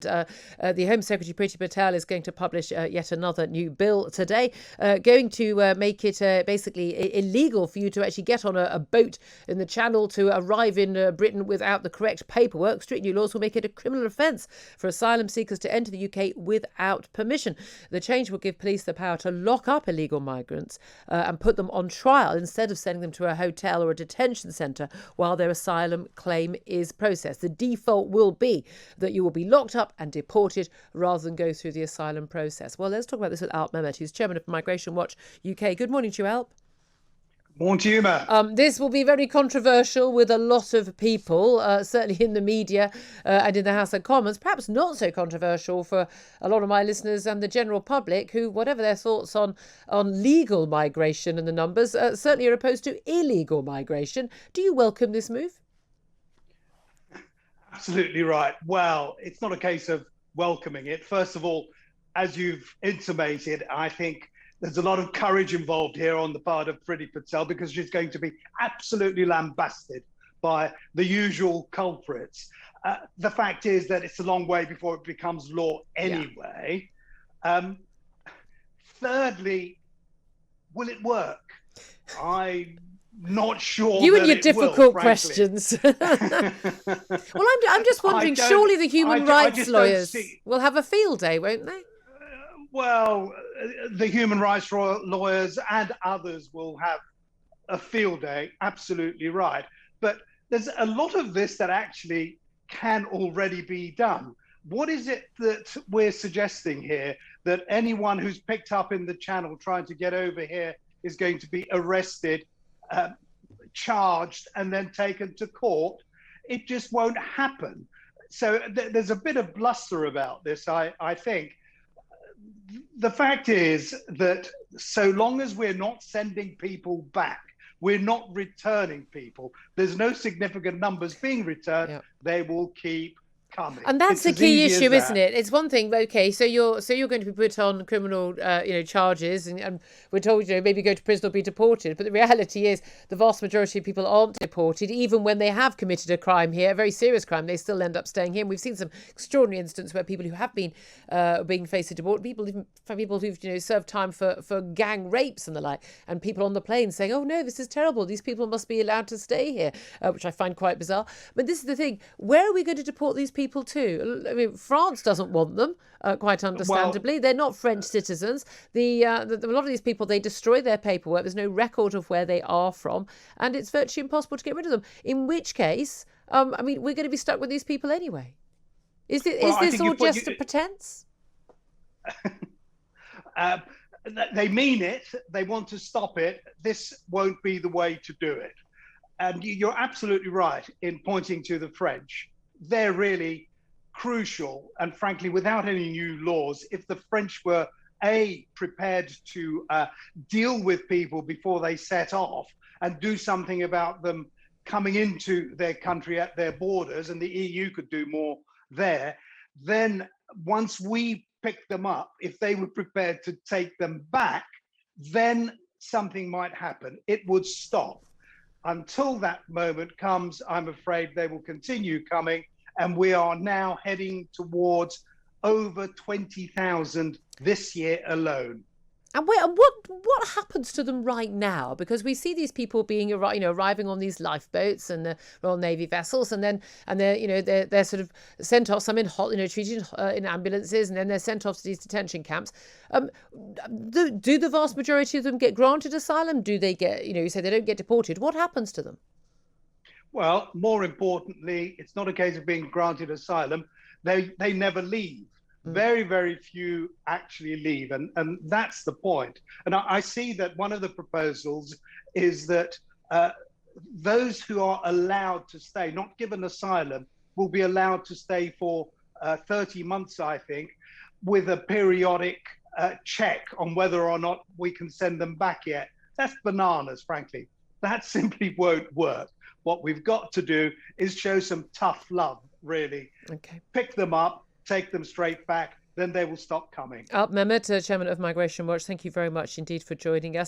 The Home Secretary Priti Patel is going to publish yet another new bill today, going to make it basically illegal for you to actually get on a boat in the Channel to arrive in Britain without the correct paperwork. Strict new laws will make it a criminal offence for asylum seekers to enter the UK without permission. The change will give police the power to lock up illegal migrants and put them on trial instead of sending them to a hotel or a detention centre while their asylum claim is processed. The default will be that you will be locked up and deported rather than go through the asylum process. Well, let's talk about this with Alp Mehmet, who's chairman of Migration Watch UK. Good morning to you, Alp. Morning to you, Matt. This will be very controversial with a lot of people, certainly in the media and in the House of Commons. Perhaps not so controversial for a lot of my listeners and the general public who, whatever their thoughts on legal migration and the numbers, certainly are opposed to illegal migration. Do you welcome this move? Absolutely right. Well, it's not a case of welcoming it. First of all, as you've intimated, I think there's a lot of courage involved here on the part of Priti Patel because she's going to be absolutely lambasted by the usual culprits. The fact is that it's a long way before it becomes law anyway. Yeah. Thirdly, will it work? I'm not sure. You and your difficult questions. Well, I'm just wondering, surely the human rights lawyers will have a field day, won't they? Well, the human rights lawyers and others will have a field day, absolutely right. But there's a lot of this that actually can already be done. What is it that we're suggesting here? That anyone who's picked up in the Channel trying to get over here is going to be arrested, charged, and then taken to court? It just won't happen. So there's a bit of bluster about this, I think. The fact is that so long as we're not sending people back, we're not returning people, there's no significant numbers being returned, they will keep coming. And that's the key issue, isn't it? It's one thing, okay, so you're going to be put on criminal charges and we're told, maybe go to prison or be deported. But the reality is the vast majority of people aren't deported, even when they have committed a crime here, a very serious crime, they still end up staying here. And we've seen some extraordinary instances where people who have been being faced with deport, people who've served time for gang rapes and the like, and people on the plane saying, oh no, this is terrible, these people must be allowed to stay here, which I find quite bizarre. But this is the thing, where are we going to deport these people to? I mean, France doesn't want them, quite understandably. Well, they're not French citizens. A lot of these people, they destroy their paperwork. There's no record of where they are from, and it's virtually impossible to get rid of them. In which case, we're going to be stuck with these people anyway. Is this all just a pretense? They mean it. They want to stop it. This won't be the way to do it. And you're absolutely right in pointing to the French. They're really crucial. And frankly, without any new laws, if the French were prepared to deal with people before they set off and do something about them coming into their country at their borders, and the EU could do more there, then once we pick them up, if they were prepared to take them back, then something might happen. It would stop. Until that moment comes, I'm afraid they will continue coming, and we are now heading towards over 20,000 this year alone. And what happens to them right now? Because we see these people being arriving on these lifeboats and the Royal Navy vessels, and they're sort of sent off. Some treated in ambulances, and then they're sent off to these detention camps. Do the vast majority of them get granted asylum? Do they get you say they don't get deported? What happens to them? Well, more importantly, it's not a case of being granted asylum. They never leave. Very, very few actually leave. And that's the point. And I see that one of the proposals is that those who are allowed to stay, not given asylum, will be allowed to stay for 30 months, I think, with a periodic check on whether or not we can send them back yet. That's bananas, frankly. That simply won't work. What we've got to do is show some tough love, really. Okay. Pick them up, take them straight back, then they will stop coming. Alp Mehmet, Chairman of Migration Watch, thank you very much indeed for joining us.